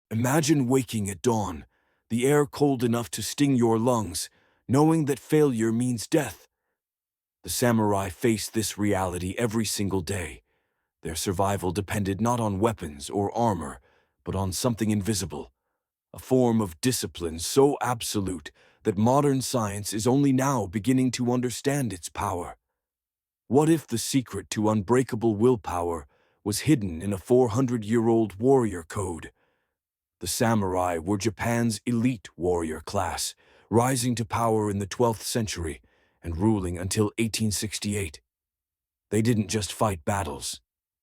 Imagine waking at dawn, the air cold enough to sting your lungs, knowing that failure means death. The samurai faced this reality every single day. Their survival depended not on weapons or armor, but on something invisible, a form of discipline so absolute that modern science is only now beginning to understand its power. What if the secret to unbreakable willpower was hidden in a 400-year-old warrior code? The samurai were Japan's elite warrior class, rising to power in the 12th century and ruling until 1868. They didn't just fight battles.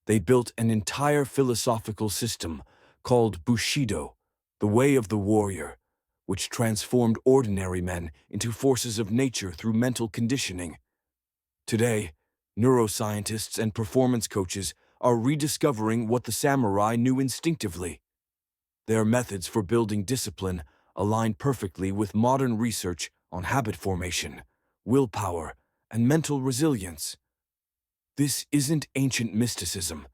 They built an entire philosophical system called Bushido, the way of the warrior, which transformed ordinary men into forces of nature through mental conditioning. Today, neuroscientists and performance coaches are rediscovering what the samurai knew instinctively. Their methods for building discipline align perfectly with modern research on habit formation, willpower, and mental resilience. This isn't ancient mysticism.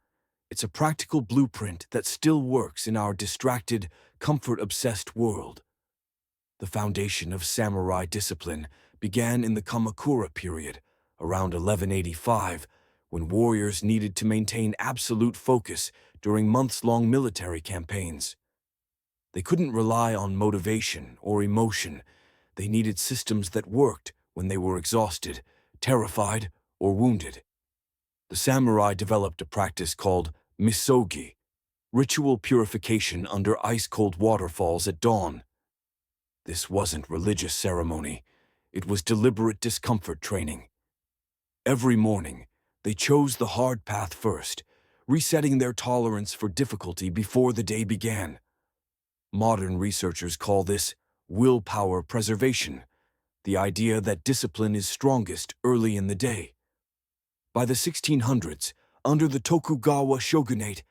It's a practical blueprint that still works in our distracted, comfort-obsessed world. The foundation of samurai discipline began in the Kamakura period, around 1185, when warriors needed to maintain absolute focus during months-long military campaigns. They couldn't rely on motivation or emotion. They needed systems that worked when they were exhausted, terrified, or wounded. The samurai developed a practice called Misogi, ritual purification under ice-cold waterfalls at dawn. This wasn't religious ceremony. It was deliberate discomfort training. Every morning, they chose the hard path first, resetting their tolerance for difficulty before the day began. Modern researchers call this willpower preservation, the idea that discipline is strongest early in the day. By the 1600s, under the Tokugawa shogunate,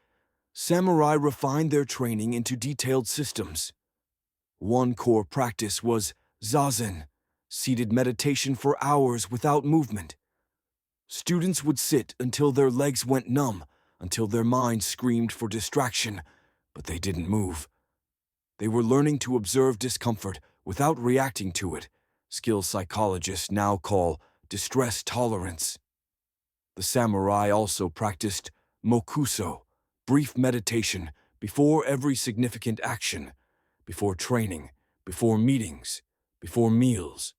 samurai refined their training into detailed systems. One core practice was Zazen, seated meditation for hours without movement. Students would sit until their legs went numb, until their minds screamed for distraction, but they didn't move. They were learning to observe discomfort without reacting to it, skills psychologists now call distress tolerance. The samurai also practiced Mokuso, brief meditation before every significant action, before training, before meetings, before meals.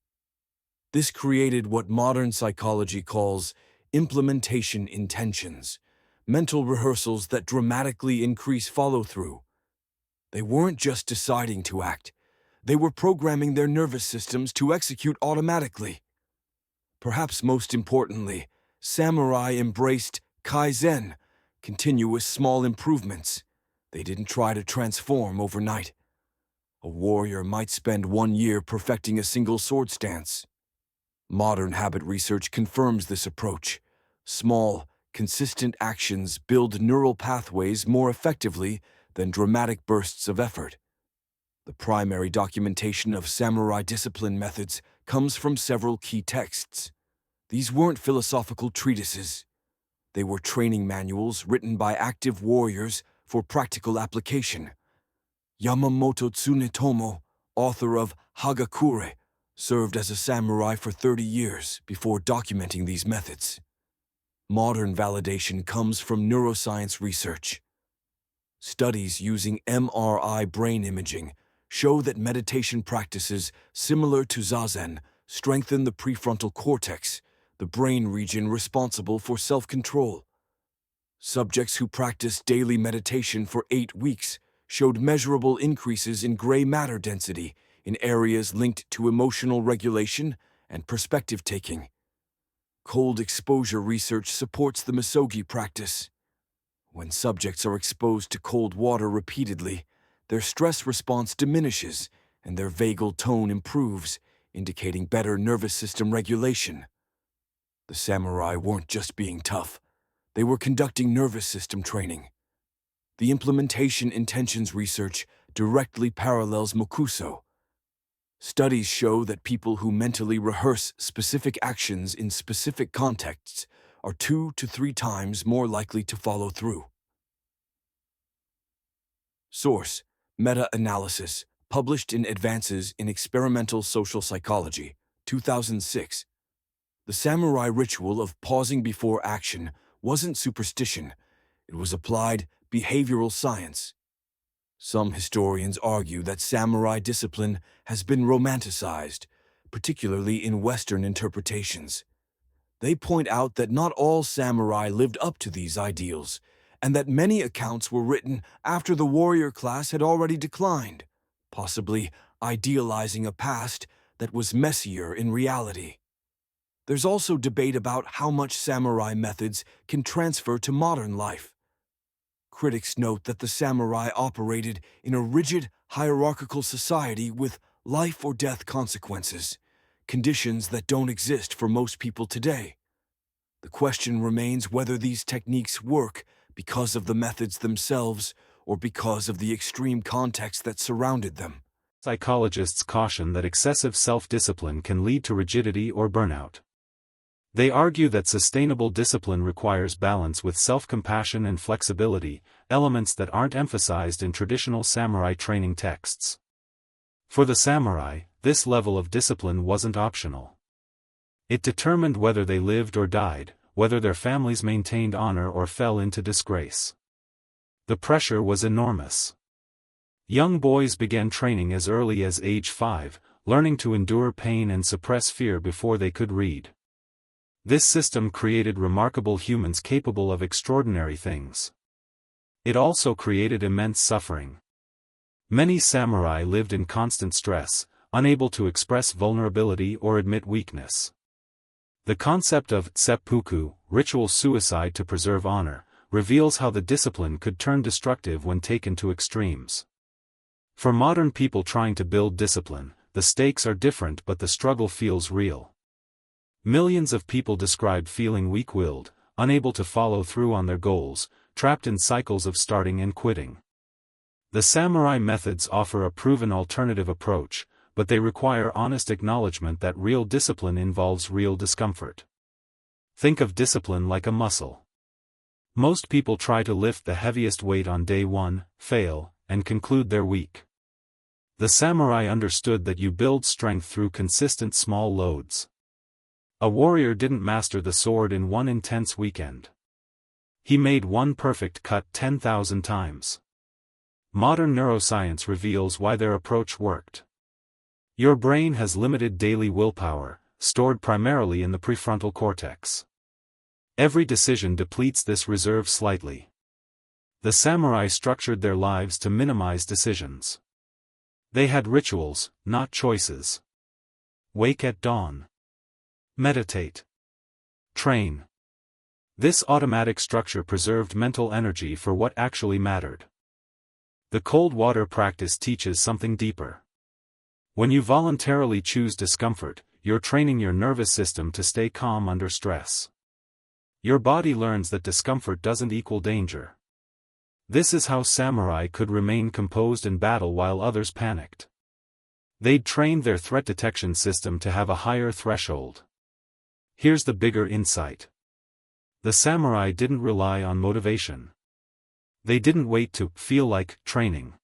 This created what modern psychology calls implementation intentions, mental rehearsals that dramatically increase follow-through. They weren't just deciding to act. They were programming their nervous systems to execute automatically. Perhaps most importantly, samurai embraced Kaizen, continuous small improvements. They didn't try to transform overnight. A warrior might spend 1 year perfecting a single sword stance. Modern habit research confirms this approach. Small, consistent actions build neural pathways more effectively than dramatic bursts of effort. The primary documentation of samurai discipline methods comes from several key texts. These weren't philosophical treatises. They were training manuals written by active warriors for practical application. Yamamoto Tsunetomo, author of Hagakure, served as a samurai for 30 years before documenting these methods. Modern validation comes from neuroscience research. Studies using MRI brain imaging show that meditation practices similar to Zazen strengthen the prefrontal cortex, the brain region responsible for self-control. Subjects who practiced daily meditation for 8 weeks showed measurable increases in gray matter density in areas linked to emotional regulation and perspective-taking. Cold exposure research supports the Misogi practice. When subjects are exposed to cold water repeatedly, their stress response diminishes and their vagal tone improves, indicating better nervous system regulation. The samurai weren't just being tough. They were conducting nervous system training. The implementation intentions research directly parallels Mokuso. Studies show that people who mentally rehearse specific actions in specific contexts are 2 to 3 times more likely to follow through. Source: Meta-analysis, published in Advances in Experimental Social Psychology, 2006. The samurai ritual of pausing before action wasn't superstition, it was applied behavioral science. Some historians argue that samurai discipline has been romanticized, particularly in Western interpretations. They point out that not all samurai lived up to these ideals, and that many accounts were written after the warrior class had already declined, possibly idealizing a past that was messier in reality. There's also debate about how much samurai methods can transfer to modern life. Critics note that the samurai operated in a rigid, hierarchical society with life-or-death consequences, conditions that don't exist for most people today. The question remains whether these techniques work because of the methods themselves or because of the extreme context that surrounded them. Psychologists caution that excessive self-discipline can lead to rigidity or burnout. They argue that sustainable discipline requires balance with self-compassion and flexibility, elements that aren't emphasized in traditional samurai training texts. For the samurai, this level of discipline wasn't optional. It determined whether they lived or died, whether their families maintained honor or fell into disgrace. The pressure was enormous. Young boys began training as early as age 5, learning to endure pain and suppress fear before they could read. This system created remarkable humans capable of extraordinary things. It also created immense suffering. Many samurai lived in constant stress, unable to express vulnerability or admit weakness. The concept of seppuku, ritual suicide to preserve honor, reveals how the discipline could turn destructive when taken to extremes. For modern people trying to build discipline, the stakes are different but the struggle feels real. Millions of people describe feeling weak-willed, unable to follow through on their goals, trapped in cycles of starting and quitting. The samurai methods offer a proven alternative approach, but they require honest acknowledgement that real discipline involves real discomfort. Think of discipline like a muscle. Most people try to lift the heaviest weight on day 1, fail, and conclude they're weak. The samurai understood that you build strength through consistent small loads. A warrior didn't master the sword in one intense weekend. He made one perfect cut 10,000 times. Modern neuroscience reveals why their approach worked. Your brain has limited daily willpower, stored primarily in the prefrontal cortex. Every decision depletes this reserve slightly. The samurai structured their lives to minimize decisions. They had rituals, not choices. Wake at dawn. Meditate. Train. This automatic structure preserved mental energy for what actually mattered. The cold water practice teaches something deeper. When you voluntarily choose discomfort, you're training your nervous system to stay calm under stress. Your body learns that discomfort doesn't equal danger. This is how samurai could remain composed in battle while others panicked. They'd trained their threat detection system to have a higher threshold. Here's the bigger insight. The samurai didn't rely on motivation. They didn't wait to feel like training.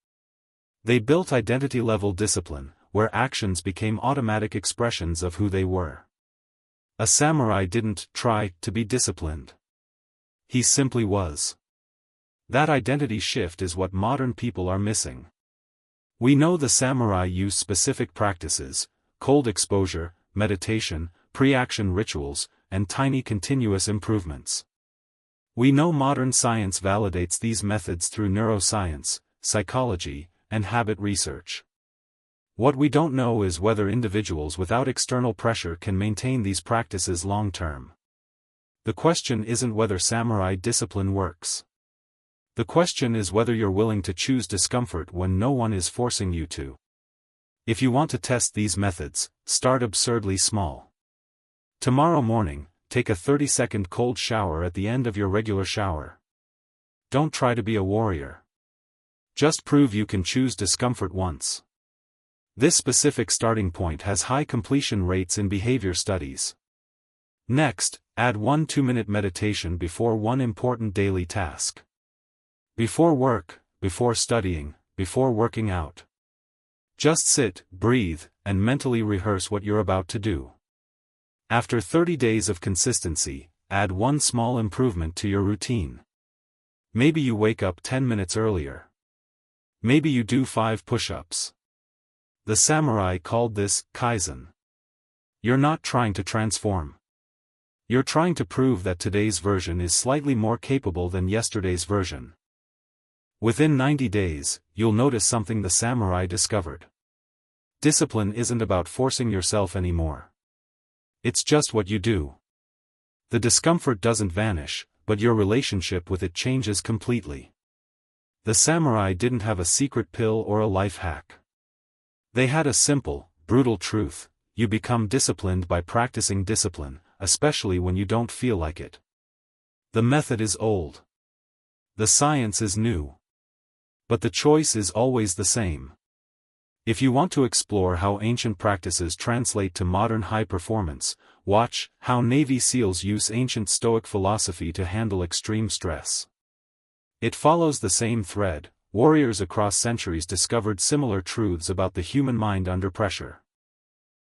They built identity-level discipline, where actions became automatic expressions of who they were. A samurai didn't try to be disciplined. He simply was. That identity shift is what modern people are missing. We know the samurai used specific practices, cold exposure, meditation, pre-action rituals, and tiny continuous improvements. We know modern science validates these methods through neuroscience, psychology, and habit research. What we don't know is whether individuals without external pressure can maintain these practices long-term. The question isn't whether samurai discipline works. The question is whether you're willing to choose discomfort when no one is forcing you to. If you want to test these methods, start absurdly small. Tomorrow morning, take a 30-second cold shower at the end of your regular shower. Don't try to be a warrior. Just prove you can choose discomfort once. This specific starting point has high completion rates in behavior studies. Next, add one 2-minute meditation before one important daily task. Before work, before studying, before working out. Just sit, breathe, and mentally rehearse what you're about to do. After 30 days of consistency, add one small improvement to your routine. Maybe you wake up 10 minutes earlier. Maybe you do 5 push-ups. The samurai called this Kaizen. You're not trying to transform. You're trying to prove that today's version is slightly more capable than yesterday's version. Within 90 days, you'll notice something the samurai discovered. Discipline isn't about forcing yourself anymore. It's just what you do. The discomfort doesn't vanish, but your relationship with it changes completely. The samurai didn't have a secret pill or a life hack. They had a simple, brutal truth: you become disciplined by practicing discipline, especially when you don't feel like it. The method is old. The science is new. But the choice is always the same. If you want to explore how ancient practices translate to modern high performance, watch How Navy SEALs Use Ancient Stoic Philosophy to Handle Extreme Stress. It follows the same thread. Warriors across centuries discovered similar truths about the human mind under pressure.